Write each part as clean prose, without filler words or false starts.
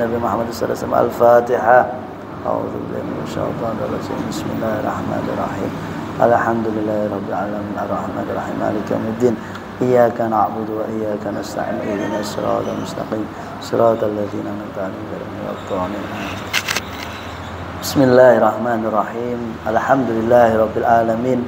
Nabi Muhammad sallallahu alaihi wasallam. Al-Fatihah. A'udzu billahi minasyaitonir rajim. Bismillahirrahmanirrahim. Alhamdulillahirabbil alamin arrahmanir rahim maliki yaumiddin. Iyyaka na'budu wa iyyaka nasta'in. Ihdinas siratal mustaqim. Siratal ladzina an'amta 'alaihim ghairil maghdubi 'alaihim. Bismillahirrahmanirrahim. Alhamdulillahirabbil alamin.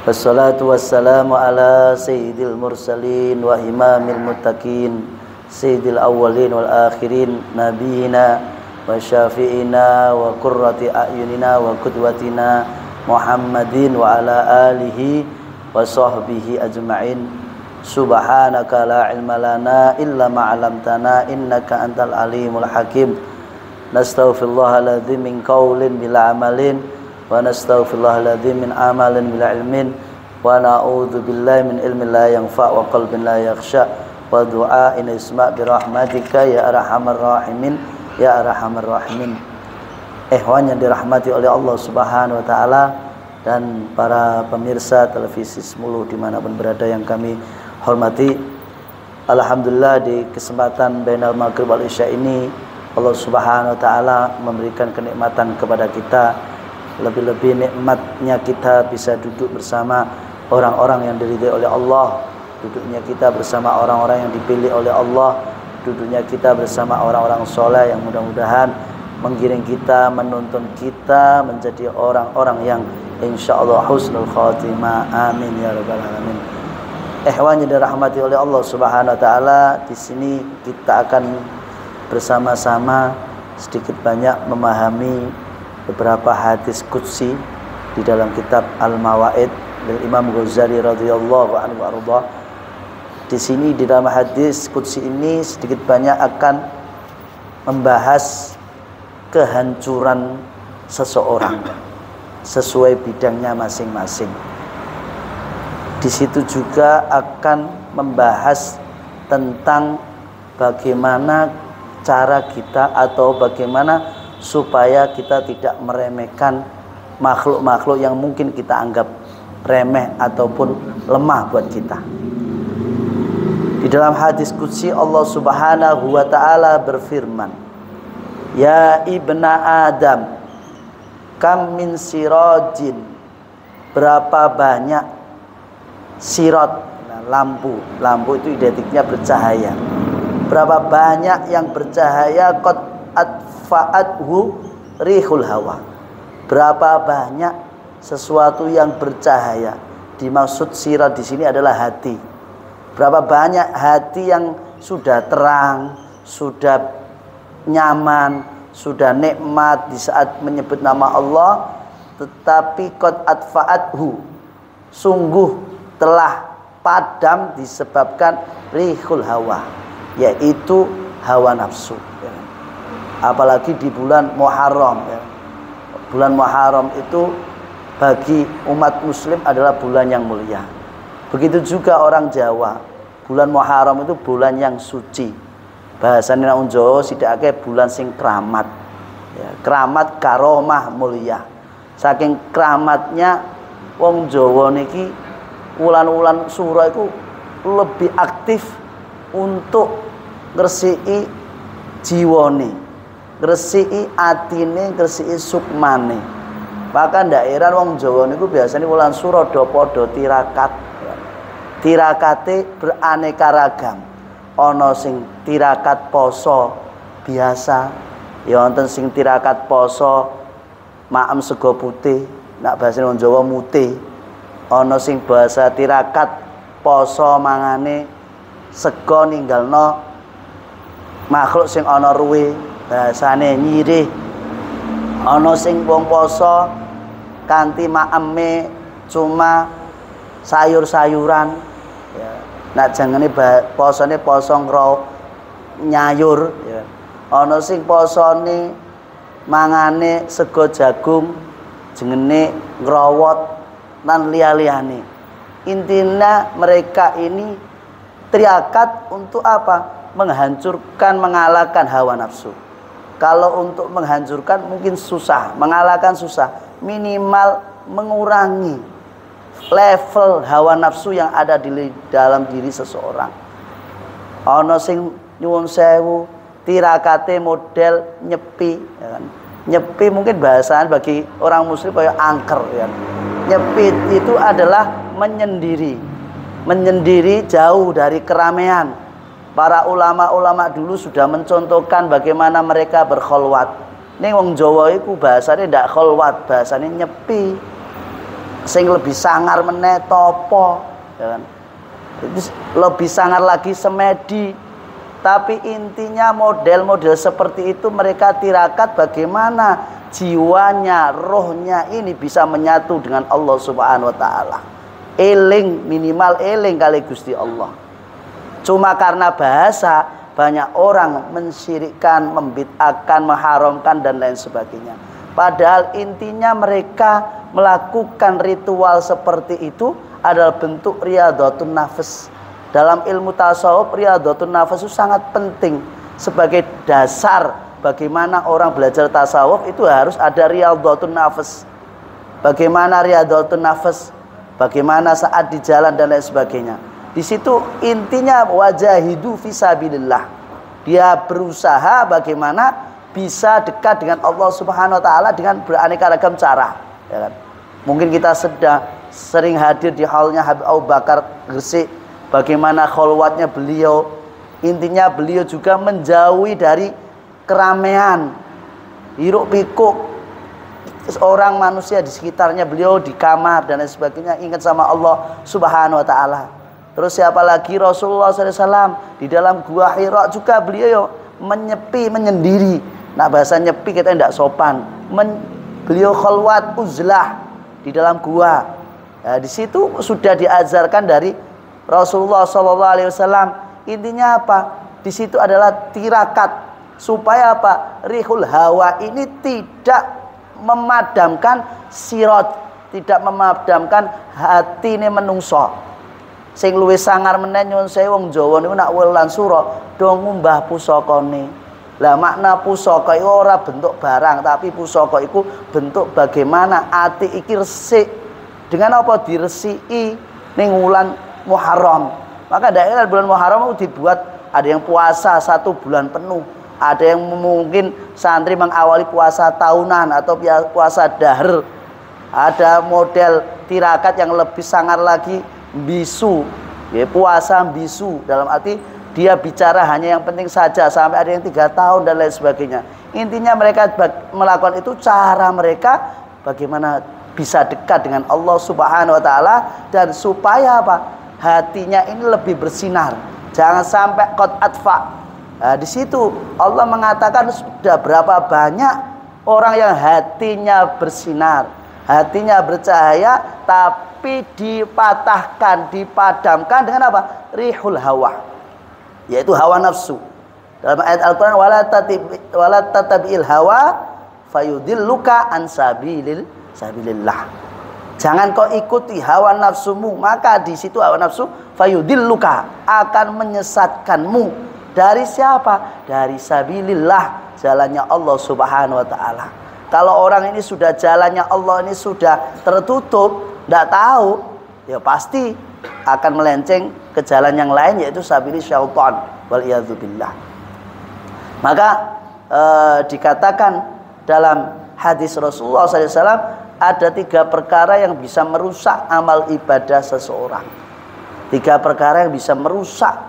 Wassalatu wassalamu ala sayyidil mursalin wa imamil muttaqin. Sayyidil awwalin wal akhirin. Nabiyina wa syafi'ina wa qurrati a'yunina wa qudwatina Muhammadin wa ala alihi wa sahbihi ajma'in. Subhanaka la ilma lana illa ma 'allamtana innaka antal alimul hakim. Nastaghfirullahaladzim min qaulin bila amalin wa nastaghfirullahaladzim min amalin bila ilmin wa na'udzu billahi min ilmin la yanfa' wa qalbin la yakhsha wa du'ain isma' bi rahmatika ya arhamar rahimin ya arhamar rahimin. Ikhwan yang dirahmati oleh Allah Subhanahu wa taala dan para pemirsa televisi Semulu dimanapun berada yang kami hormati. Alhamdulillah di kesempatan bainal maghrib wal isya ini Allah Subhanahu wa taala memberikan kenikmatan kepada kita. Lebih-lebih nikmatnya kita bisa duduk bersama orang-orang yang diridhai oleh Allah, duduknya kita bersama orang-orang yang dipilih oleh Allah, duduknya kita bersama orang-orang soleh yang mudah-mudahan menggiring kita, menuntun kita menjadi orang-orang yang insyaallah husnul khatimah. Amin ya rabbal alamin. Ikhwan yang dirahmati oleh Allah Subhanahu wa taala, di sini kita akan bersama-sama sedikit banyak memahami beberapa hadis qudsi di dalam kitab Al-Mawaid dari Imam Ghazali radhiyallahu anhu arda. Di sini di dalam hadis qudsi ini sedikit banyak akan membahas kehancuran seseorang sesuai bidangnya masing-masing. Di situ juga akan membahas tentang bagaimana cara kita atau bagaimana supaya kita tidak meremehkan makhluk-makhluk yang mungkin kita anggap remeh ataupun lemah buat kita. Di dalam hadis qudsi Allah Subhanahu wa taala berfirman, Ya ibna Adam, kam min sirajin, berapa banyak sirot, lampu itu identiknya bercahaya. Berapa banyak yang bercahaya qad atfa'athu rihul hawa. Berapa banyak sesuatu yang bercahaya. Dimaksud sirat di sini adalah hati. Berapa banyak hati yang sudah terang, sudah nyaman, sudah nikmat di saat menyebut nama Allah, tetapi qad atfa'athu, sungguh telah padam disebabkan rihul hawa, yaitu hawa nafsu. Apalagi di bulan Muharram. Bulan Muharram itu bagi umat muslim adalah bulan yang mulia. Begitu juga orang Jawa, bulan Muharram itu bulan yang suci. Bahasanya nang Jawa sidakake bulan sing keramat. Ya, keramat karomah mulia. Saking keramatnya wong Jawa niki wulan-wulan sura itu lebih aktif untuk ngresiki jiwane, ngresiki atine, ngresiki sukmane. Bahkan daerah wong Jawa niku biasanya wulan sura do padha tirakat. Tirakate beraneka ragam. Ana sing tirakat poso biasa, ya wonten sing tirakat poso maem sego putih, nak bahasa wong Jawa mute. Ana sing bahasa tirakat poso mangane sego ninggalno makhluk sing ana ruwe, bahasane nyirih. Ana sing wong poso kanthi maeme cuma sayur-sayuran. Ya. Nak jangane posone poso nyayur ya. Ana sing posone mangane sego jagung, jengene ngrowot lan liya-liyane. Intinya mereka ini teriakat untuk apa? Menghancurkan, mengalahkan hawa nafsu. Kalau untuk menghancurkan mungkin susah, mengalahkan susah, minimal mengurangi level hawa nafsu yang ada di dalam diri seseorang. Ana sing nyuwun sewu tirakate model nyepi, ya kan? Nyepi mungkin bahasaan bagi orang muslim kayak angker, ya kan? Nyepi itu adalah menyendiri jauh dari keramaian. Para ulama-ulama dulu sudah mencontohkan bagaimana mereka berkholwat. Ini wong Jawa itu bahasanya ndak kholwat, bahasanya nyepi. Sing lebih sangar meneh topo, ya kan? Lebih sangar lagi semedi. Tapi intinya model-model seperti itu mereka tirakat bagaimana jiwanya, rohnya ini bisa menyatu dengan Allah Subhanahu wa taala. Eling, minimal eling kali Gusti Allah. Cuma karena bahasa banyak orang mensyirikkan, membid'ahkan, mengharamkan dan lain sebagainya. Padahal intinya mereka melakukan ritual seperti itu adalah bentuk riyadhatun nafs. Dalam ilmu tasawuf riyadhatun nafs itu sangat penting sebagai dasar bagaimana orang belajar tasawuf itu harus ada riyadhatun nafs. Bagaimana riyadhatun nafs? Bagaimana saat di jalan dan lain sebagainya. Di situ intinya wajahidu fisabilillah. Dia berusaha bagaimana bisa dekat dengan Allah Subhanahu wa taala dengan beraneka ragam cara, ya kan? Mungkin kita sering hadir di haulnya Habib Abu Bakar Gresik, bagaimana kholwatnya beliau. Intinya beliau juga menjauhi dari keramaian, hiruk pikuk orang manusia di sekitarnya, beliau di kamar dan lain sebagainya, ingat sama Allah Subhanahu wa taala. Terus siapa lagi? Rasulullah SAW di dalam gua Hira juga beliau menyepi, menyendiri. Nah bahasa nyepi kita tidak sopan. Beliau khalwat uzlah di dalam gua. Nah, di situ sudah diajarkan dari Rasulullah SAW. Intinya apa? Di situ adalah tirakat supaya apa? Rihul hawa ini tidak memadamkan sirot, tidak memadamkan hati ini menungso. Sing luwih sangar meneh nyuwun sewu wong Jawa niku nak wulan sura do ngumbah pusakane. Lah makna pusaka iku ora bentuk barang, tapi pusaka iku bentuk bagaimana ati iki resik. Dengan apa diresiki ning wulan Muharram. Maka daerah bulan Muharram itu dibuat ada yang puasa 1 bulan penuh, ada yang mungkin santri mengawali puasa tahunan atau puasa dahr. Ada model tirakat yang lebih sangar lagi, bisu, ya, puasa bisu, dalam arti dia bicara hanya yang penting saja sampai ada yang 3 tahun dan lain sebagainya. Intinya mereka melakukan itu cara mereka bagaimana bisa dekat dengan Allah Subhanahu wa taala dan supaya apa? Hatinya ini lebih bersinar. Jangan sampai qad atfa. Nah, di situ Allah mengatakan sudah berapa banyak orang yang hatinya bersinar, hatinya bercahaya, tapi dipatahkan, dipadamkan dengan apa? Rihul hawa, yaitu hawa nafsu. Dalam ayat Al-Quran, wala tatabi'il hawa fayudilluka an sabilillah. Jangan kau ikuti hawa nafsumu, maka di situ hawa nafsu fayudilluka akan menyesatkanmu dari siapa? Dari sabilillah, jalannya Allah Subhanahu wa taala. Kalau orang ini sudah jalannya Allah ini sudah tertutup, tidak tahu, ya pasti akan melenceng ke jalan yang lain, yaitu sabili syaitan. Waliyadzubillah. Maka dikatakan dalam hadis Rasulullah SAW ada 3 perkara yang bisa merusak amal ibadah seseorang. 3 perkara yang bisa merusak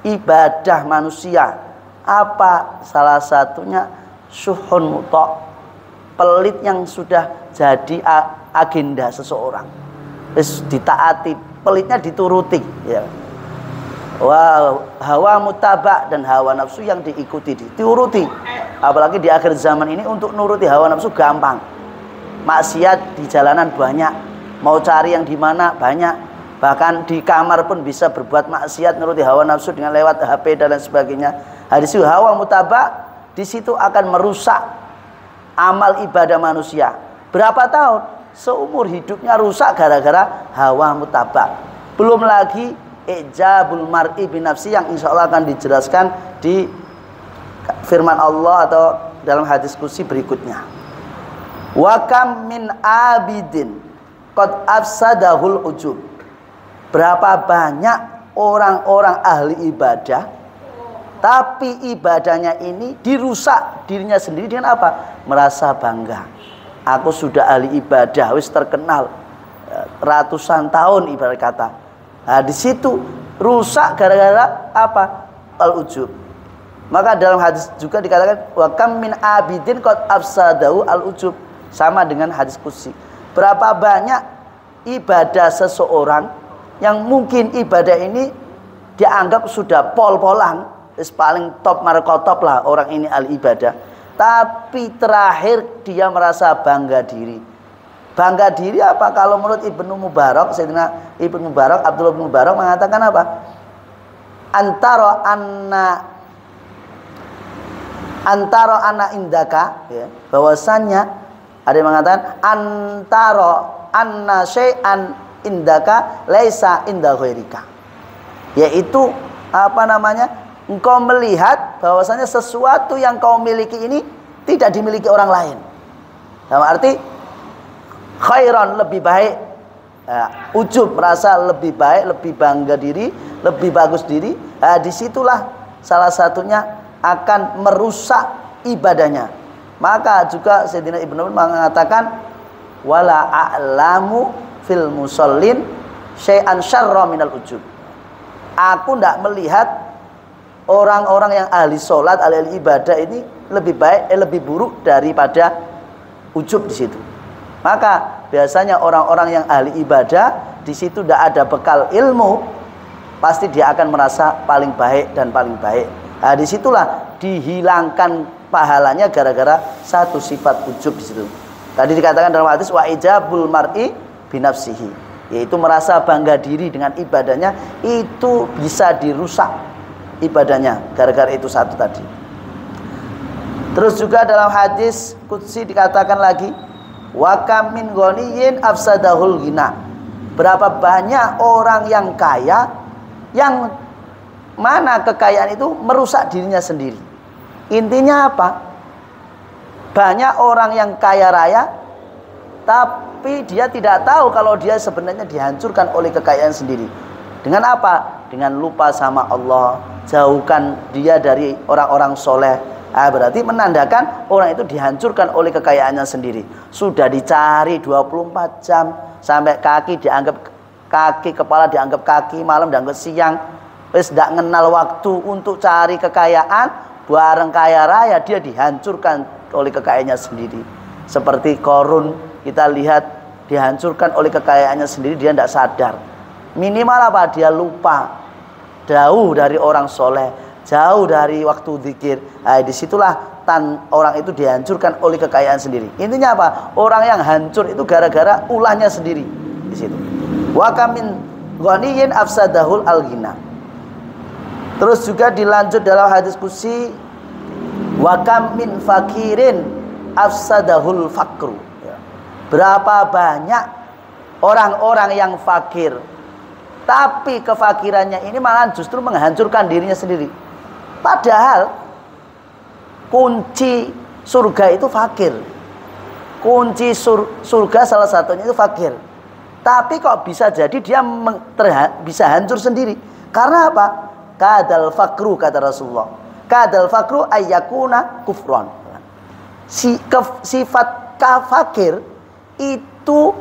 ibadah manusia. Apa? Salah satunya syuhun muta', pelit yang sudah jadi agenda seseorang. Terus ditaati, pelitnya dituruti, ya. Hawa mutaba' dan hawa nafsu yang diikuti, dituruti. Apalagi di akhir zaman ini untuk nuruti hawa nafsu gampang. Maksiat di jalanan banyak, mau cari yang di mana banyak, bahkan di kamar pun bisa berbuat maksiat nuruti hawa nafsu dengan lewat HP dan lain sebagainya. Hadis hawa mutaba' di situ akan merusak amal ibadah manusia. Berapa tahun? Seumur hidupnya rusak gara-gara hawa mutaba'. Belum lagi ijabul mar'i binafsi yang insya Allah akan dijelaskan di firman Allah atau dalam hadis kursi berikutnya. Wa kam min abidin qad afsadahul ujub. Berapa banyak orang-orang ahli ibadah Tapi ibadahnya ini dirusak dirinya sendiri dengan apa? Merasa bangga. Aku sudah ahli ibadah, wis terkenal ratusan tahun ibarat kata. Nah, di situ rusak gara-gara apa? Al-ujub. Maka dalam hadis juga dikatakan wa kam min abidin qad afsadahu al-ujub, sama dengan hadis qudsi. Berapa banyak ibadah seseorang yang mungkin ibadah ini dianggap sudah pol-polan, paling top markotop lah orang ini al-ibadah, tapi terakhir dia merasa bangga diri. Bangga diri apa? Kalau menurut Ibnu Mubarak, Sayyidina Ibnu Mubarak, Abdullah bin Mubarak mengatakan apa? Antara anna indaka, ya, bahwasannya ada yang mengatakan antara anna syai'an indaka laisa inda ghairika, yaitu apa namanya, engkau melihat bahwasanya sesuatu yang kau miliki ini tidak dimiliki orang lain. Dalam arti khairan, lebih baik, ujub, merasa lebih baik, lebih bangga diri, lebih bagus diri. Disitulah salah satunya akan merusak ibadahnya. Maka juga Sayyidina Ibnu mengatakan wala a'lamu fil musallin syai'an syarra minal ujub. Aku tidak melihat orang-orang yang ahli sholat, ahli ibadah ini lebih baik, lebih buruk daripada ujub di situ. Maka biasanya orang-orang yang ahli ibadah di situ tidak ada bekal ilmu, pasti dia akan merasa paling baik dan paling baik. Nah, disitulah dihilangkan pahalanya gara-gara satu sifat ujub di situ. Tadi dikatakan dalam hadis wa ijabul mar'i binafsihi, yaitu merasa bangga diri dengan ibadahnya, itu bisa dirusak ibadahnya gara-gara itu satu tadi. Terus juga dalam hadis qudsi dikatakan lagi wa kam min ghaniyin afsadahul ghina. Berapa banyak orang yang kaya yang mana kekayaan itu merusak dirinya sendiri. Intinya apa? Banyak orang yang kaya raya tapi dia tidak tahu kalau dia sebenarnya dihancurkan oleh kekayaan sendiri. Dengan apa? Dengan lupa sama Allah, jauhkan dia dari orang-orang soleh. Berarti menandakan orang itu dihancurkan oleh kekayaannya sendiri. Sudah dicari 24 jam, sampai kaki dianggap kaki, kepala dianggap kaki, malam dianggap siang. Wis tidak mengenal waktu untuk cari kekayaan, bareng kaya raya dia dihancurkan oleh kekayaannya sendiri. Seperti Qarun, kita lihat dihancurkan oleh kekayaannya sendiri, dia tidak sadar. Minimal apa? Dia lupa, jauh dari orang soleh, jauh dari waktu zikir. Disitulah orang itu dihancurkan oleh kekayaan sendiri. Intinya apa? Orang yang hancur itu gara-gara ulahnya sendiri. Di situ. Wa kamin ghaniyin afsadahul al-ghina. Terus juga dilanjut dalam hadis qudsi wa kam min fakirin afsadahul fakru. Berapa banyak orang-orang yang fakir, tapi kefakirannya ini malah justru menghancurkan dirinya sendiri. Padahal kunci surga itu fakir. Kunci surga salah satunya itu fakir. Tapi kok bisa jadi dia bisa hancur sendiri? Karena apa? Kadal fakru, kata Rasulullah. Kadal fakru ayyakuna kufron. Sifat fakir itu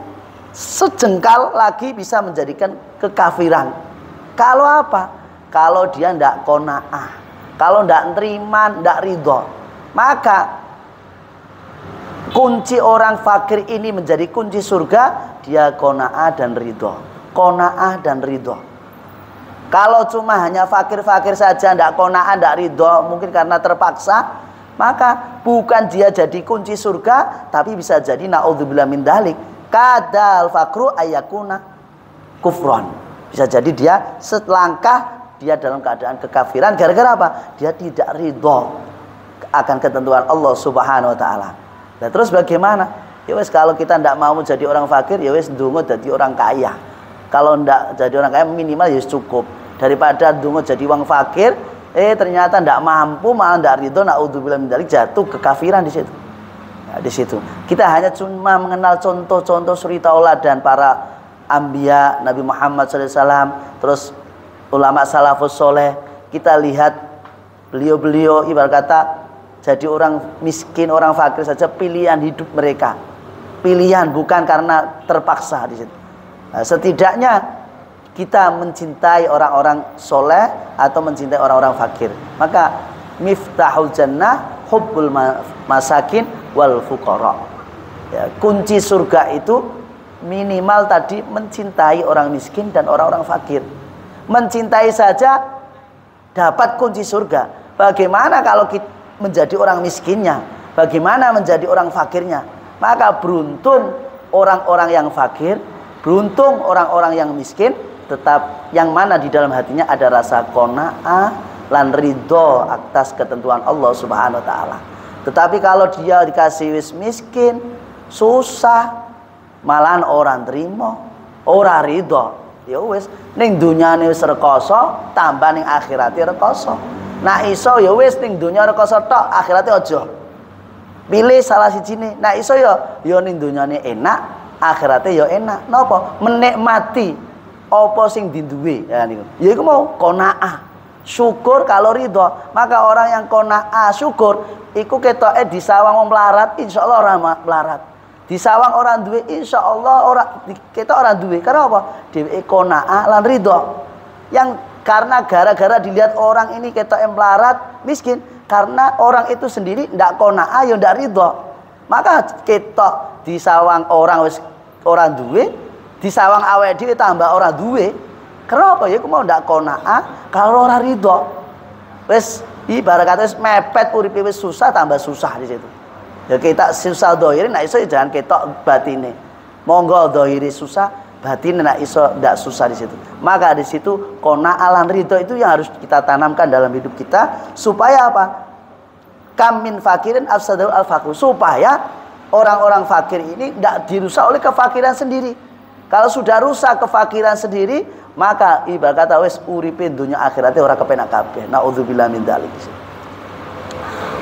sejengkal lagi bisa menjadikan kekafiran. Kalau apa? Kalau dia tidak qanaah, kalau tidak terima, tidak ridho. Maka kunci orang fakir ini menjadi kunci surga, dia qanaah dan ridho. Qanaah dan ridho. Kalau cuma hanya fakir-fakir saja, tidak qanaah, tidak ridho, mungkin karena terpaksa, maka bukan dia jadi kunci surga, tapi bisa jadi naudzubillah min dzalik, kadal fakru ayyakuna kufron. Bisa jadi dia selangkah dia dalam keadaan kekafiran gara-gara apa? Dia tidak ridho akan ketentuan Allah Subhanahu wa taala. Nah, terus bagaimana? Ya wes, kalau kita tidak mau jadi orang fakir, ya wes ndonga jadi orang kaya. Kalau tidak jadi orang kaya minimal ya cukup. Daripada ndonga jadi orang fakir, ternyata tidak mampu, malah tidak ridho, naudzubillah min dzalik, jatuh kekafiran di situ. Nah, di situ kita hanya cuma mengenal contoh-contoh suri tauladan para anbiya, Nabi Muhammad SAW, terus ulama salafus soleh. Kita lihat Beliau-beliau ibarat kata jadi orang miskin, orang fakir saja pilihan hidup mereka. Pilihan, bukan karena terpaksa di situ. Nah, setidaknya kita mencintai orang-orang soleh atau mencintai orang-orang fakir. Maka miftahul jannah hubbul masakin wal fuqara. Ya, kunci surga itu minimal tadi mencintai orang miskin dan orang-orang fakir. Mencintai saja dapat kunci surga. Bagaimana kalau kita menjadi orang miskinnya? Bagaimana menjadi orang fakirnya? Maka beruntung orang-orang yang fakir, beruntung orang-orang yang miskin, tetap yang mana di dalam hatinya ada rasa qanaah lan ridho atas ketentuan Allah Subhanahu wa taala. Tetapi kalau dia dikasih wis miskin, susah, malahan orang terima, ora ridho. Ya wis ning dunyane wis rekoso, tambah ning akhirate rekoso. Nah iso ya wis ning dunya rekoso tok, akhirate aja. Pilih salah sijine. Nah iso ya ning dunyane enak, akhirate ya enak. Napa? Menikmati apa sing dinduwe. Ya niku. Ya iku mau qanaah. Syukur kalau ridho. Maka orang yang qanaah syukur iku ketoke disawang wong melarat, insyaallah ora melarat. Disawang orang duwe insyaallah ora ketok ora duwe. Karena apa? Dheweke qanaah lan ridho. Yang karena gara-gara dilihat orang ini ketoke melarat, miskin, karena orang itu sendiri ndak qanaah ya ndak ridho. Maka ketok disawang orang wis ora duwe, disawang awake dhewe tambah ora duwe. Kenapa ya iku mau ndak qanaah kalau ora ridho. Wis ibarat kata wis mepet uripe wis susah tambah susah di situ. Ya kita susah dohiri, nak iso jangan ketok batine. Monggo dohiri susah, batin nak iso ndak susah di situ. Maka di situ qanaah lan ridho itu yang harus kita tanamkan dalam hidup kita supaya apa? Kam min fakirin afsadul al-faqr, supaya orang-orang fakir ini ndak dirusak oleh kefakiran sendiri. Kalau sudah rusak kefakiran sendiri, maka ibarat kata wis uripe dunya akhirate ora kepenak kabeh. Nauzubillah min dzalik.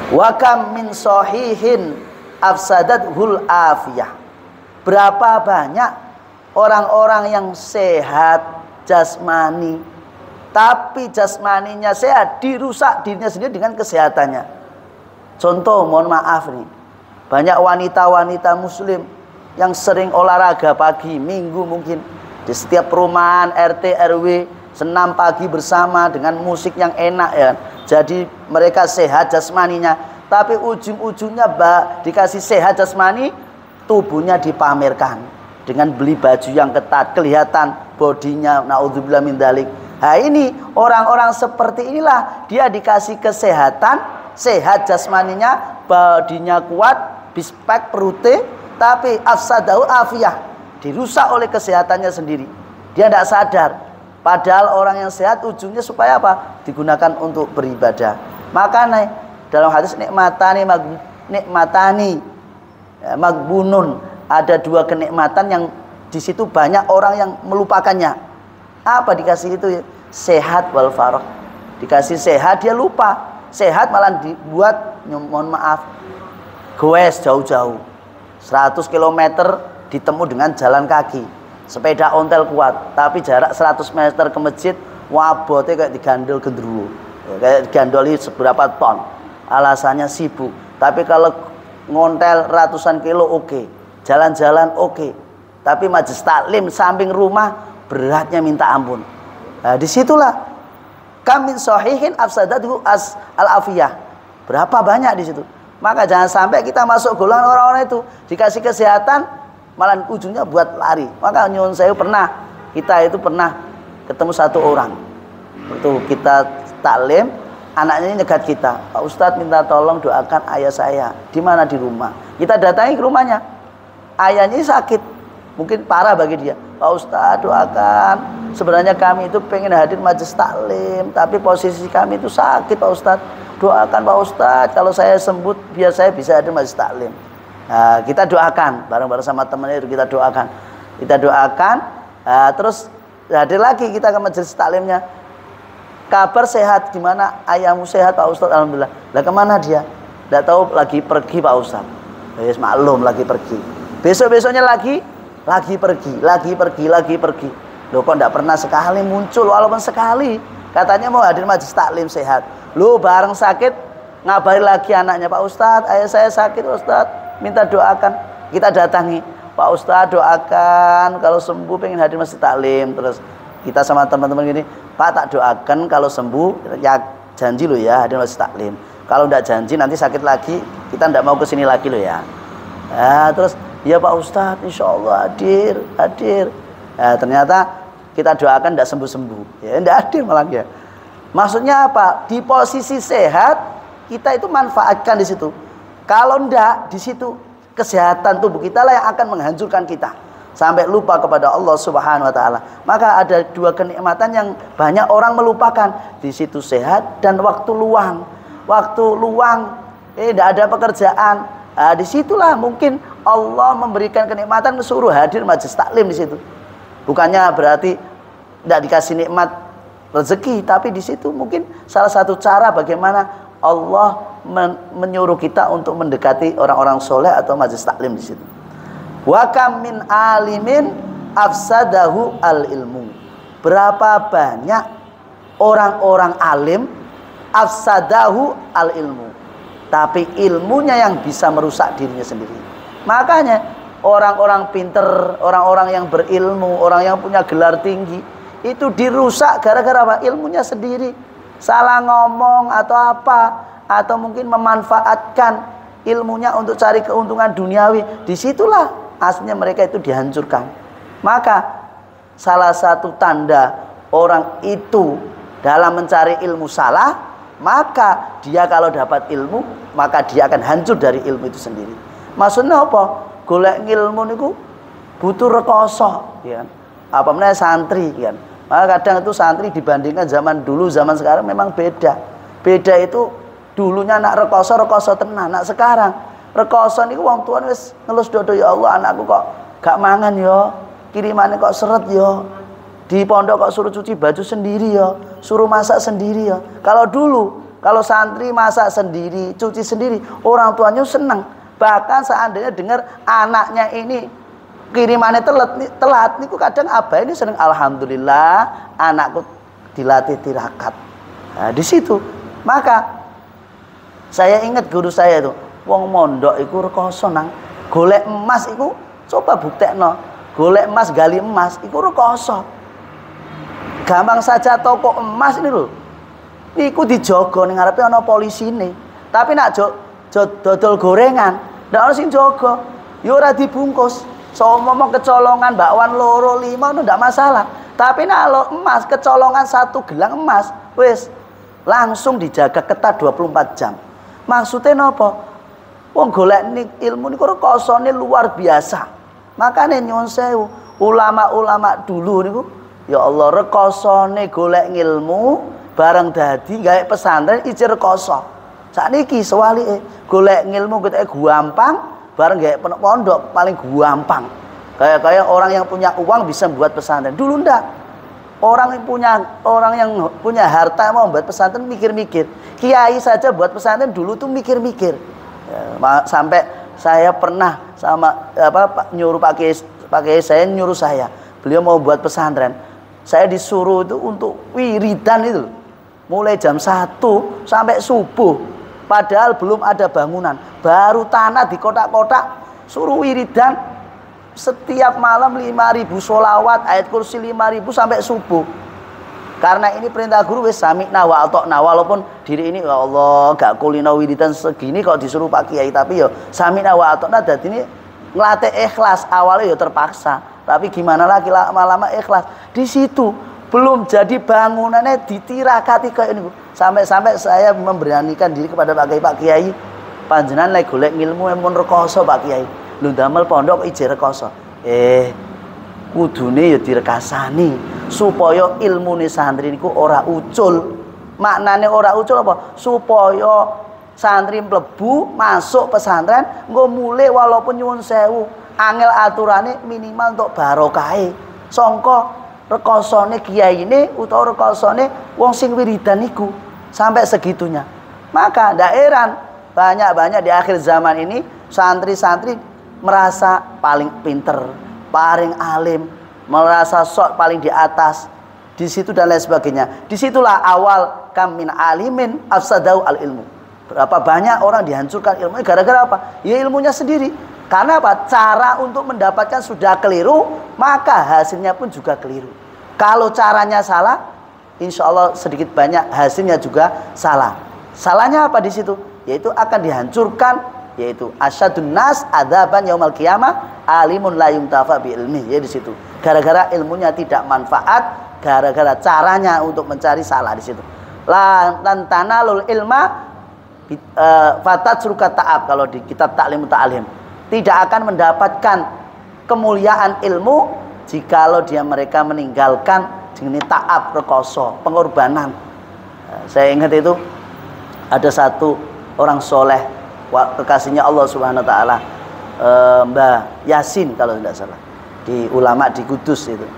Wa kam min sahihin afsadathul afiyah. Berapa banyak orang-orang yang sehat jasmani, tapi jasmaninya sehat, dirusak dirinya sendiri dengan kesehatannya. Contoh, mohon maaf nih, banyak wanita-wanita muslim yang sering olahraga pagi, minggu mungkin di setiap perumahan RT RW senam pagi bersama dengan musik yang enak ya. Jadi mereka sehat jasmaninya, tapi ujung-ujungnya dikasih sehat jasmani, tubuhnya dipamerkan dengan beli baju yang ketat, kelihatan bodinya, naudzubillah min dzalik. Nah ini orang-orang seperti inilah, dia dikasih kesehatan, sehat jasmaninya, bodinya kuat, bispek perute, tapi afsadahu afiyah, dirusak oleh kesehatannya sendiri. Dia tidak sadar. Padahal orang yang sehat ujungnya supaya apa? Digunakan untuk beribadah. Makanya dalam hadis nikmatani magbunun, ada dua kenikmatan yang di situ banyak orang yang melupakannya. Apa dikasih itu? Sehat wal farah. Dikasih sehat dia lupa. Sehat malah dibuat, mohon maaf, goes jauh-jauh 100 km ditemu dengan jalan kaki, sepeda ontel kuat, tapi jarak 100 meter ke masjid wabote kayak digandol gendruwo, kayak digandoli seberapa ton, alasannya sibuk. Tapi kalau ngontel ratusan kilo oke, jalan-jalan oke, tapi majelis taklim samping rumah beratnya minta ampun. Nah disitulah kamin sahihin afsadatu al-afiyah, berapa banyak di situ. Maka jangan sampai kita masuk golongan orang-orang itu dikasih kesehatan malah ujungnya buat lari. Maka nyuwun saya kita itu pernah ketemu satu orang. Waktu kita taklim, anaknya nyegat kita, Pak Ustadz minta tolong doakan ayah saya. Di mana? Di rumah. Kita datangi ke rumahnya. Ayahnya sakit, mungkin parah bagi dia. Pak Ustadz doakan. Sebenarnya kami itu pengen hadir majelis taklim, tapi posisi kami itu sakit Pak Ustadz. Doakan Pak Ustadz, kalau saya sembuh biar saya bisa hadir majelis taklim. Nah, kita doakan bareng-bareng sama temannya itu kita doakan. Terus hadir lagi kita ke majelis taklimnya. Kabar sehat, gimana ayahmu sehat Pak Ustadz? Alhamdulillah. Lah kemana dia? Tidak tahu, lagi pergi Pak Ustadz. Ya maklum lagi pergi. Besok-besoknya lagi pergi. Loh kok tidak pernah sekali muncul, walaupun sekali. katanya mau hadir majelis taklim sehat. Lu bareng sakit ngabari lagi anaknya, Pak Ustadz, ayah saya sakit Ustadz, minta doakan. Kita datangi, Pak Ustadz doakan kalau sembuh pengen hadir masjid taklim. Terus kita sama teman-teman gini, Pak tak doakan kalau sembuh ya janji lo ya hadir masjid taklim. Kalau enggak janji nanti sakit lagi kita enggak mau kesini lagi lo ya. Nah, terus ya Pak Ustadz insya Allah hadir. Nah, ternyata kita doakan enggak sembuh-sembuh. Ya enggak hadir malah ya. Maksudnya apa? Di posisi sehat kita itu manfaatkan di situ. Kalau enggak di situ kesehatan tubuh kita lah yang akan menghancurkan kita sampai lupa kepada Allah Subhanahu wa taala. Maka ada dua kenikmatan yang banyak orang melupakan. Di situ sehat dan waktu luang. Waktu luang tidak ada pekerjaan. Nah, disitulah mungkin Allah memberikan kenikmatan suruh hadir majelis taklim di situ. Bukannya berarti tidak dikasih nikmat rezeki, tapi di situ mungkin salah satu cara bagaimana Allah menyuruh kita untuk mendekati orang-orang soleh atau majelis taklim di situ. Wa kam min alimin afsadahu al ilmu. Berapa banyak orang-orang alim afsadahu al ilmu, tapi ilmunya yang bisa merusak dirinya sendiri. Makanya orang-orang pinter, orang-orang yang berilmu, orang yang punya gelar tinggi itu dirusak gara-gara apa? Ilmunya sendiri. Salah ngomong atau apa, atau mungkin memanfaatkan ilmunya untuk cari keuntungan duniawi. Disitulah aslinya mereka itu dihancurkan. Maka salah satu tanda orang itu dalam mencari ilmu salah, maka dia kalau dapat ilmu, maka dia akan hancur dari ilmu itu sendiri. Maksudnya apa? Golek ilmu niku butuh rekoso, ya. Apa namanya santri, kan? Maka kadang itu santri dibandingkan zaman dulu, zaman sekarang memang beda. Beda itu dulunya nak rekoso tenan. Nak sekarang rekoso niku wong tuan wis ngelus dodo, ya Allah anakku kok gak mangan ya, kirimannya kok seret ya. Di pondok kok suruh cuci baju sendiri ya, suruh masak sendiri ya. Kalau dulu, kalau santri masak sendiri, cuci sendiri, orang tuanya senang. Bahkan seandainya dengar anaknya ini kirimannya telat niku kadang abah ini seneng, alhamdulillah anakku dilatih tirakat. Nah, di situ maka saya ingat guru saya itu, wong mondok iku rekoso nang golek emas iku, coba buktekno golek emas, gali emas iku rekoso. Gampang saja toko emas ini loh, iku dijogo ning ngarepe ana polisine. Tapi nak dodol gorengan ndak ono sing jogo, ya ora dibungkus. Ngomong kecolongan bakwan loro 5 itu ndak masalah. Tapi kalau emas kecolongan 1 gelang emas, wis langsung dijaga ketat 24 jam. Maksudnya napa? Wong golek ilmu niku rekosone luar biasa. Makane nyuwun sewu, ulama-ulama dulu niku ya Allah rekosone golek ilmu bareng dadi gawe pesantren iji rekoso. Sakniki sewalike golek ilmu keteke gampang, bareng kayak pondok paling gampang. Kayak orang yang punya uang bisa buat pesantren. Dulu ndak. Orang yang punya harta mau buat pesantren mikir-mikir. Kiai saja buat pesantren dulu tuh mikir-mikir. Ya, sampai saya pernah sama nyuruh Pak Kiai saya nyuruh saya. Beliau mau buat pesantren. Saya disuruh itu untuk wiridan itu. Mulai jam 1 sampai subuh. Padahal belum ada bangunan, baru tanah di kotak-kotak, suruh wiridan setiap malam 5.000 sholawat, ayat kursi 5.000 sampai subuh. Karena ini perintah guru, wis sami'na wa ata'na. Walaupun diri ini ya Allah gak kulino wiridan segini kok disuruh Pak Kiai, tapi ya sami'na wa ata'na. Dadi ini ngelatih ikhlas. Awalnya ya terpaksa, tapi gimana lagi lama-lama ikhlas. Di situ belum jadi bangunannya ditirakati kayak ini. Sampai-sampai saya memberanikan diri kepada Pak Kiai, panjenengan lek golek ilmu mun rekoso Pak Kiai. Lho damel pondok ije rekoso. Kudune ya direkasani supaya ilmune santri niku ora ucul. Maknane ora ucul apa? Supaya santri mlebu masuk pesantren nggo mulih walaupun nyuwun sewu, angel aturane minimal untuk barokahe. Sangka rekosone kiai ini utawa rekosone wong sing wiridan niku sampai segitunya. Maka ndak heran banyak-banyak di akhir zaman ini santri-santri merasa paling pinter, paling alim, merasa sok paling di atas. di situ dan lain sebagainya. Disitulah awal kam min alimin afsadau al ilmu. Berapa banyak orang dihancurkan ilmunya gara-gara apa? Ya ilmunya sendiri. Karena apa? Cara untuk mendapatkan sudah keliru, maka hasilnya pun juga keliru. Kalau caranya salah, insya Allah sedikit banyak hasilnya juga salah. Salahnya apa di situ? Yaitu akan dihancurkan, yaitu asyadun nas adzaban yaumal qiyamah alimun la yuntafa bi ilmi. Ya di situ. Gara-gara ilmunya tidak manfaat, gara-gara caranya untuk mencari salah di situ. Lan tanalul ilma fatat surukat ta'ab, kalau di kitab Ta'lim Ta'alim. Tidak akan mendapatkan kemuliaan ilmu jikalau mereka meninggalkan jenis ta'ab, rekoso, pengorbanan. Saya ingat itu ada satu orang soleh kekasihnya Allah Subhanahu Wa Taala, Mbah Yasin kalau tidak salah, di ulama di Kudus itu.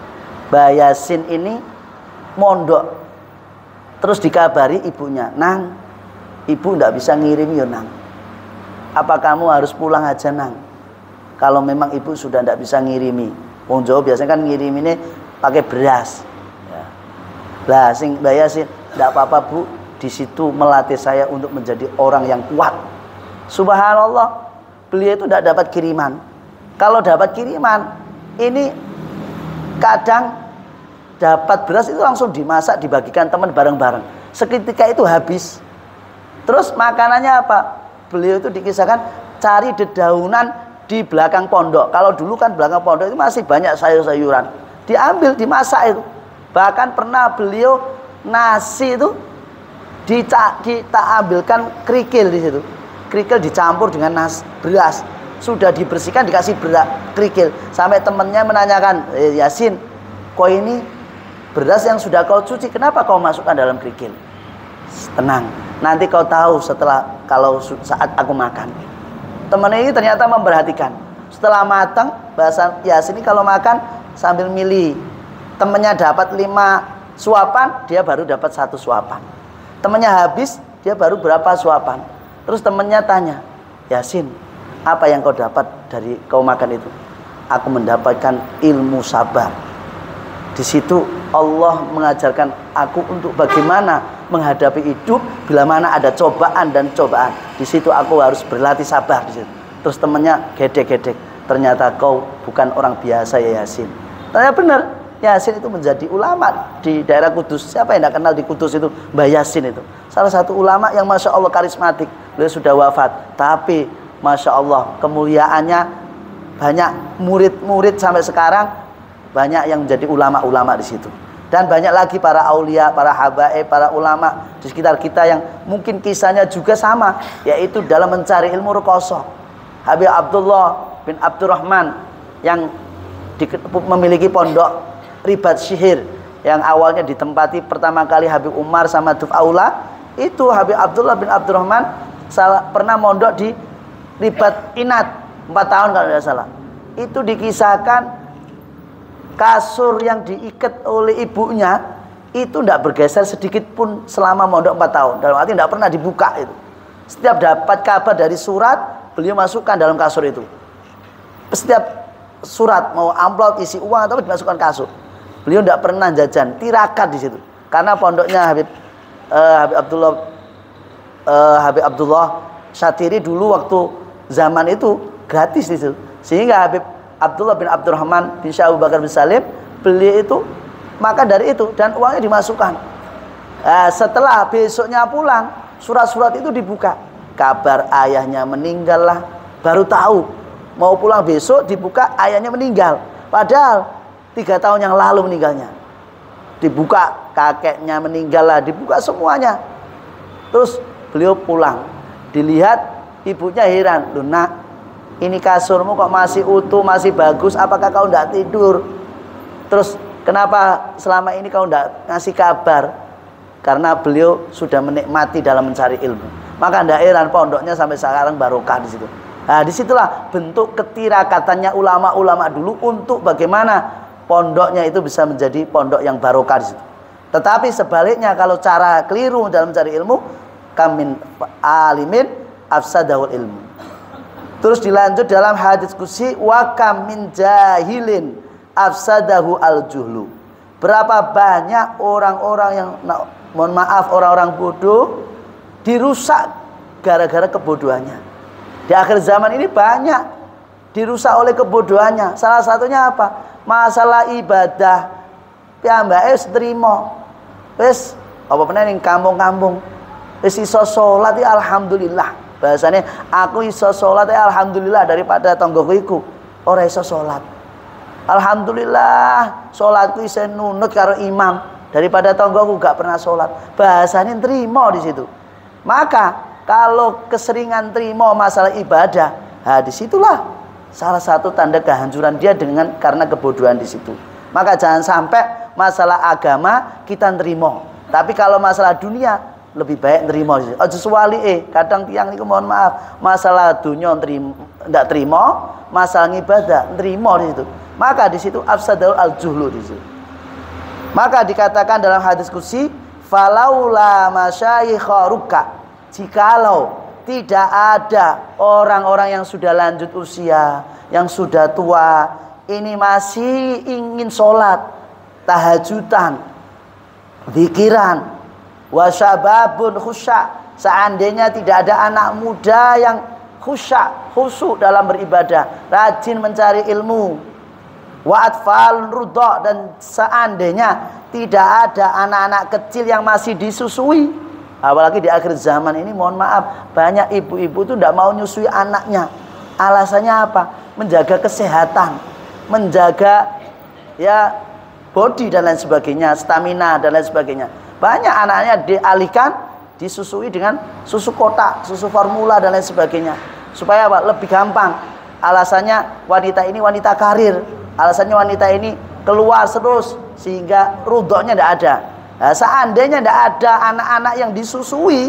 Mbah Yasin ini mondok, terus dikabari ibunya, "Nang, ibu tidak bisa ngirim ya Nang. Apa kamu harus pulang aja Nang? Kalau memang ibu sudah tidak bisa ngirimi." Wong Jawa biasanya kan ngirim ini pakai beras. Ya. Lah sing Mbah Yasin, "Tidak apa-apa Bu, di situ melatih saya untuk menjadi orang yang kuat." Subhanallah, beliau itu tidak dapat kiriman. Kalau dapat kiriman, ini kadang dapat beras itu langsung dimasak, dibagikan teman bareng-bareng. Seketika itu habis. Terus makanannya apa? Beliau itu dikisahkan cari dedaunan di belakang pondok. Kalau dulu kan belakang pondok itu masih banyak sayur-sayuran. Diambil, dimasak itu. Bahkan pernah beliau nasi itu kita ambilkan kerikil di situ. Kerikil dicampur dengan beras. Sudah dibersihkan dikasih kerikil. Sampai temannya menanyakan, "Yasin, kok ini beras yang sudah kau cuci, kenapa kau masukkan dalam kerikil?" "Tenang, nanti kau tahu saat aku makan." Teman ini ternyata memperhatikan. Setelah matang, bahasa Yasin ini kalau makan sambil milih. Temannya dapat 5 suapan, dia baru dapat 1 suapan. Temannya habis, dia baru berapa suapan. Terus temannya tanya, "Yasin, apa yang kau dapat dari kau makan itu?" "Aku mendapatkan ilmu sabar. Di situ Allah mengajarkan aku untuk bagaimana menghadapi hidup bila mana ada cobaan dan cobaan. Di situ aku harus berlatih sabar di situ." Terus temannya gedek-gedek, "Ternyata kau bukan orang biasa ya Yasin." Ternyata benar, Yasin itu menjadi ulama di daerah Kudus. Siapa yang tidak kenal di Kudus itu? Mbah Yasin itu salah satu ulama yang Masya Allah karismatik. Beliau sudah wafat, tapi Masya Allah kemuliaannya, banyak murid-murid sampai sekarang, banyak yang menjadi ulama-ulama di situ. Dan banyak lagi para aulia, para habaib, para ulama di sekitar kita yang mungkin kisahnya juga sama, yaitu dalam mencari ilmu rekoso. Habib Abdullah bin Abdurrahman yang memiliki pondok Ribat Syihir, yang awalnya ditempati pertama kali Habib Umar sama Duf Aula. Itu Habib Abdullah bin Abdurrahman pernah mondok di Ribat Inat 4 tahun kalau tidak salah. Itu dikisahkan kasur yang diikat oleh ibunya itu tidak bergeser sedikit pun selama mondok 4 tahun. Dalam arti tidak pernah dibuka itu. Setiap dapat kabar dari surat, beliau masukkan dalam kasur itu. Setiap surat mau amplop isi uang atau dimasukkan kasur. Beliau tidak pernah jajan, tirakat di situ. Karena pondoknya Habib Abdullah Syatiri dulu waktu zaman itu gratis di situ. Sehingga Habib Abdullah bin Abdurrahman bin Syekh Abu Bakar bin Salim, beliau itu makan dari itu dan uangnya dimasukkan. Setelah besoknya pulang, surat-surat itu dibuka. Kabar ayahnya meninggal lah, baru tahu. Mau pulang besok dibuka ayahnya meninggal. Padahal 3 tahun yang lalu meninggalnya. Dibuka kakeknya meninggal lah, dibuka semuanya. Terus beliau pulang, dilihat ibunya heran, "Loh Nak, ini kasurmu kok masih utuh, masih bagus, apakah kau tidak tidur? Terus kenapa selama ini kau tidak ngasih kabar?" Karena beliau sudah menikmati dalam mencari ilmu. Maka tidak heran pondoknya sampai sekarang barokah di situ. Nah, disitulah bentuk ketirakatannya ulama-ulama dulu untuk bagaimana pondoknya itu bisa menjadi pondok yang barokah di situ. Tetapi sebaliknya kalau cara keliru dalam mencari ilmu, kamin alimin afsadahul ilmu. Terus dilanjut dalam hadis qudsi, wa kam min jahilin afsadahu al-juhlu. Berapa banyak orang-orang yang, mohon maaf, orang-orang bodoh dirusak gara-gara kebodohannya. Di akhir zaman ini banyak dirusak oleh kebodohannya. Salah satunya apa? Masalah ibadah. Piyambake trimo. Wis apa meneh ning kampung-kampung wis iso salat ya alhamdulillah. Bahasane aku iso salat ya alhamdulillah daripada tanggoku iku ora iso salat. Alhamdulillah salatku iso nunut karo imam daripada tanggoku gak pernah salat. Bahasane trimo di situ. Maka kalau keseringan trimo masalah ibadah, disitulah salah satu tanda kehancuran dia karena kebodohan di situ. Maka jangan sampai masalah agama kita nerimo, tapi kalau masalah dunia lebih baik nerimo. Aja suwali kadang tiang niku mohon maaf, masalah dunia ndak trimo, masalah ibadah nerimo di situ. Maka di situ afsadul al-juhlu di situ. Maka dikatakan dalam hadis qudsi, falaula masyayikharuka, jikalau tidak ada orang-orang yang sudah lanjut usia, yang sudah tua, ini masih ingin sholat, tahajudan, zikiran, wasyababun khusya', seandainya tidak ada anak muda yang khusyuk dalam beribadah, rajin mencari ilmu, wa atfalun rudha, dan seandainya tidak ada anak-anak kecil yang masih disusui. Apalagi di akhir zaman ini mohon maaf, banyak ibu-ibu itu tidak mau nyusui anaknya. Alasannya apa? Menjaga kesehatan, menjaga ya body dan lain sebagainya, stamina dan lain sebagainya. Banyak anaknya dialihkan disusui dengan susu kotak, susu formula dan lain sebagainya. Supaya apa? Lebih gampang. Alasannya wanita ini wanita karir, alasannya wanita ini keluar terus sehingga rudhoknya tidak ada. Nah, seandainya tidak ada anak-anak yang disusui,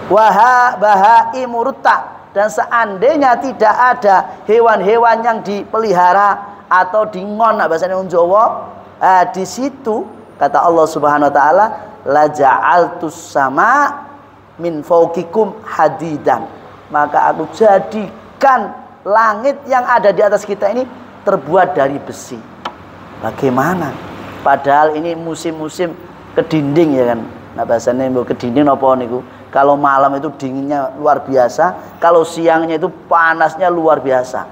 bahai murta, dan seandainya tidak ada hewan-hewan yang dipelihara atau dingon bahasanya Jawa, di situ kata Allah Subhanahu wa taala, la ja'altus sama min fawqikum hadidan, maka aku jadikan langit yang ada di atas kita ini terbuat dari besi. Bagaimana? Padahal ini musim-musim kedinding ya kan. Nah bahasanya kedinding apa niku? Kalau malam itu dinginnya luar biasa, kalau siangnya itu panasnya luar biasa.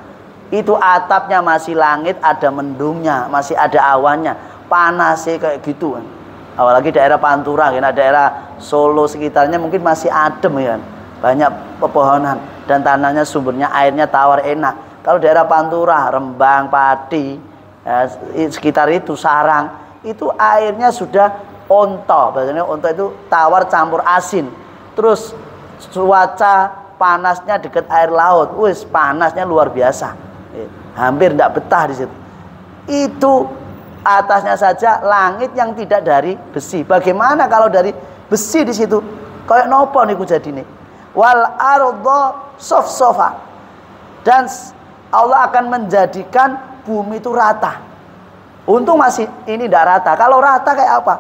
Itu atapnya masih langit, ada mendungnya, masih ada awannya, panasnya kayak gitu kan. Apalagi daerah Pantura kan, daerah Solo sekitarnya mungkin masih adem ya kan. Banyak pepohonan dan tanahnya sumbernya airnya tawar enak. Kalau daerah Pantura, Rembang, Pati, ya, sekitar itu Sarang, itu airnya sudah onto, bahasanya onto itu tawar campur asin. Terus cuaca panasnya dekat air laut, wis panasnya luar biasa, hampir tidak betah di situ. Itu atasnya saja langit yang tidak dari besi. Bagaimana kalau dari besi di situ? Kayak nopo niku jadine. Wal ardo sof-sofa, dan Allah akan menjadikan bumi itu rata. Untung masih ini tidak rata. Kalau rata kayak apa?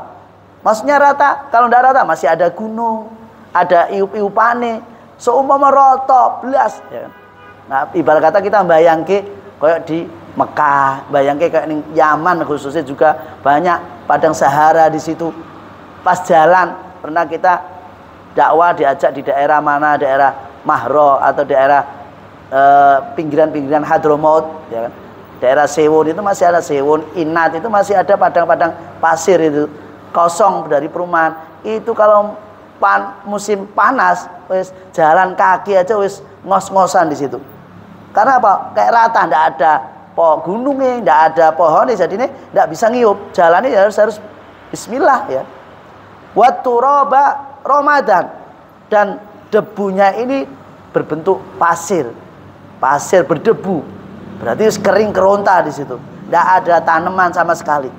Maksudnya rata, kalau tidak rata masih ada gunung, ada iup-iupane. Seumpama rata belas ya. Nah, ibarat kata kita bayangke kayak di Mekah, bayangke kayak di Yaman khususnya juga banyak padang Sahara di situ. Pas jalan pernah kita dakwah diajak di daerah mana, daerah Mahro atau daerah pinggiran-pinggiran Hadramaut ya kan. Daerah Sewon itu masih ada Sewon, Inat itu masih ada padang-padang pasir itu kosong dari perumahan. Itu kalau musim panas, wis jalan kaki aja wis ngos-ngosan di situ. Karena apa? Kayak rata, ndak ada gunungnya, ndak ada pohonnya, jadi ini ndak bisa ngiup. Jalannya harus Bismillah ya. Wat turaba Ramadan, dan debunya ini berbentuk pasir berdebu. Berarti kering keronta di situ. Tidak ada tanaman sama sekali.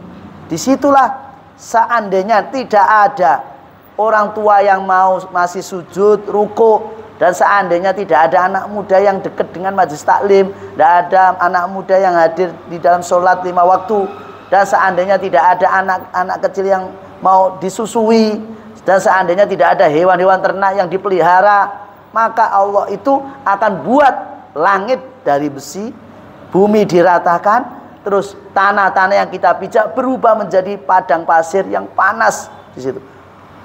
Disitulah seandainya tidak ada orang tua yang masih sujud, ruku, dan seandainya tidak ada anak muda yang dekat dengan majelis taklim, tidak ada anak muda yang hadir di dalam sholat 5 waktu, dan seandainya tidak ada anak-anak kecil yang mau disusui, dan seandainya tidak ada hewan-hewan ternak yang dipelihara, maka Allah itu akan buat langit dari besi, bumi diratakan, terus tanah-tanah yang kita pijak berubah menjadi padang pasir yang panas di situ.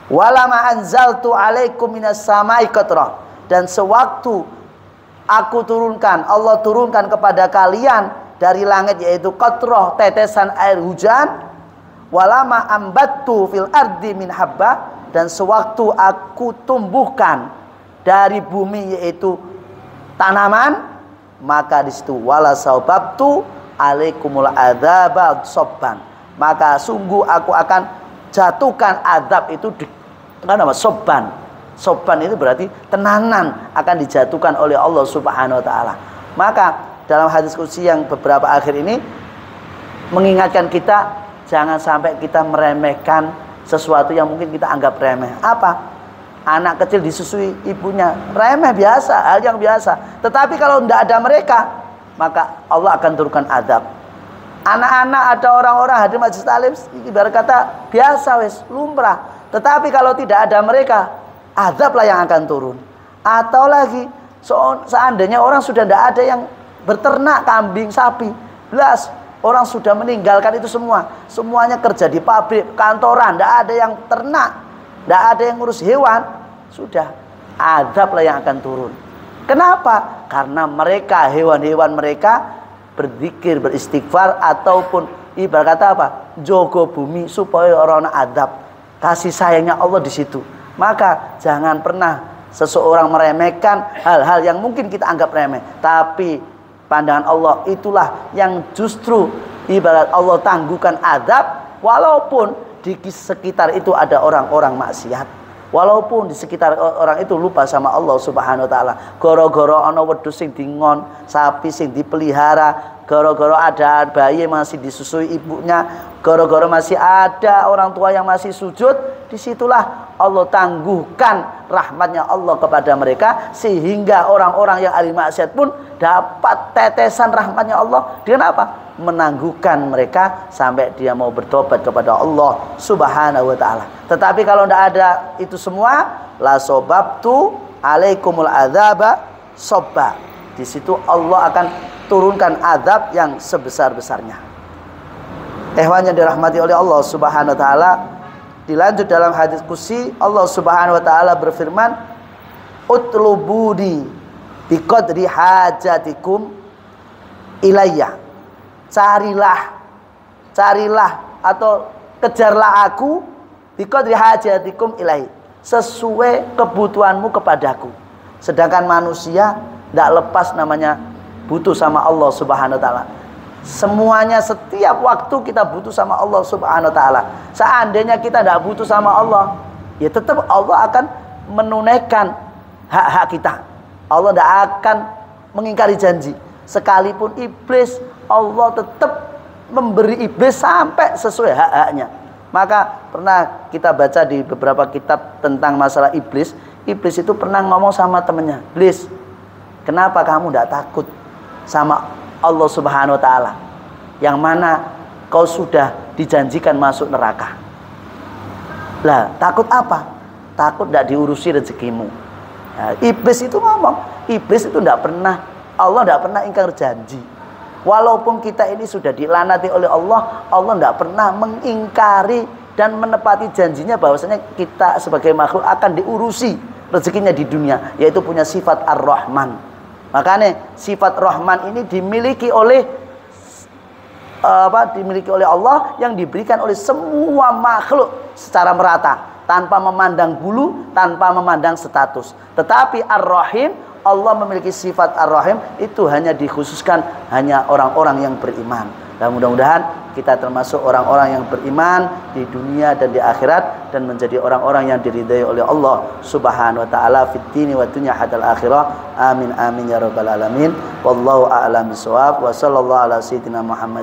Walama anzaltu alaikum minas samai qatrah, dan sewaktu aku turunkan, Allah turunkan kepada kalian dari langit yaitu qatrah, tetesan air hujan. Walama ambattu fil ardi min habba, dan sewaktu aku tumbuhkan dari bumi yaitu tanaman, maka di situ wala saubabtu alaikumul adzaba sobban, maka sungguh aku akan jatuhkan azab itu di sobban. Sobban itu berarti tenanan akan dijatuhkan oleh Allah Subhanahu wa taala. Maka dalam hadis qudsi yang beberapa akhir ini mengingatkan kita jangan sampai kita meremehkan sesuatu yang mungkin kita anggap remeh. Apa? Anak kecil disusui ibunya, remeh, biasa, hal yang biasa. Tetapi kalau tidak ada mereka, maka Allah akan turunkan azab. Anak-anak ada orang-orang hadir majelis taklim, ibarat kata biasa wes, lumrah. Tetapi kalau tidak ada mereka, azablah yang akan turun. Atau lagi seandainya orang sudah tidak ada yang berternak kambing, sapi, belas orang sudah meninggalkan itu semua. Semuanya kerja di pabrik, kantoran, tidak ada yang ternak, tidak ada yang ngurus hewan. Sudah, azablah yang akan turun. Kenapa? Karena mereka, hewan-hewan mereka berzikir, beristighfar, ataupun ibarat kata apa? Jogo bumi supaya orang azab. Kasih sayangnya Allah di situ. Maka jangan pernah seseorang meremehkan hal-hal yang mungkin kita anggap remeh. Tapi pandangan Allah itulah yang justru ibarat Allah tangguhkan azab, walaupun di sekitar itu ada orang-orang maksiat, walaupun di sekitar orang itu lupa sama Allah Subhanahu wa taala. Goro-goro ana wedhus sing dingon, sapi sing dipelihara, goro-goro ada bayi masih disusui ibunya, goro-goro masih ada orang tua yang masih sujud, disitulah Allah tangguhkan rahmatnya Allah kepada mereka, sehingga orang-orang yang ahli maksiat pun dapat tetesan rahmatnya Allah. Dengan apa? Menangguhkan mereka sampai dia mau bertobat kepada Allah Subhanahu wa taala. Tetapi kalau tidak ada itu semua, la sobabtu alaikumul adzaba sobba. Di situ Allah akan turunkan azab yang sebesar-besarnya. Ehwan yang dirahmati oleh Allah Subhanahu wa taala, dilanjut dalam hadis qudsi Allah Subhanahu wa taala berfirman, utlubuni biqadri hajatikum ilayya. Carilah atau kejarlah aku biqadri hajatikum ilaihi, sesuai kebutuhanmu kepadaku. Sedangkan manusia tidak lepas namanya butuh sama Allah Subhanahu wa taala. Semuanya setiap waktu kita butuh sama Allah Subhanahu wa taala. Seandainya kita tidak butuh sama Allah, ya tetap Allah akan menunaikan hak-hak kita. Allah tidak akan mengingkari janji. Sekalipun iblis, Allah tetap memberi iblis sampai sesuai hak-haknya. Maka pernah kita baca di beberapa kitab tentang masalah iblis. Iblis itu pernah ngomong sama temannya, "Iblis, kenapa kamu tidak takut sama Allah Subhanahu wa taala, yang mana kau sudah dijanjikan masuk neraka?" Lah, takut apa? Takut tidak diurusi rezekimu. Nah, iblis itu ngomong, iblis itu tidak pernah, Allah tidak pernah ingkar janji. Walaupun kita ini sudah dilanati oleh Allah, Allah tidak pernah mengingkari dan menepati janjinya bahwasanya kita sebagai makhluk akan diurusi rezekinya di dunia, yaitu punya sifat Ar-Rahman. Makanya sifat Rahman ini dimiliki oleh Allah, yang diberikan oleh semua makhluk secara merata, tanpa memandang bulu, tanpa memandang status. Tetapi Ar-Rahim, Allah memiliki sifat Ar-Rahim itu hanya dikhususkan hanya orang-orang yang beriman. Dan mudah-mudahan kita termasuk orang-orang yang beriman di dunia dan di akhirat, dan menjadi orang-orang yang diridai oleh Allah Subhanahu wa taala fid dini wa dunya hatal akhirah. Amin amin ya rabbal alamin. Wallahu a'lam bishawab. Wa sallallahu ala sayyidina Muhammad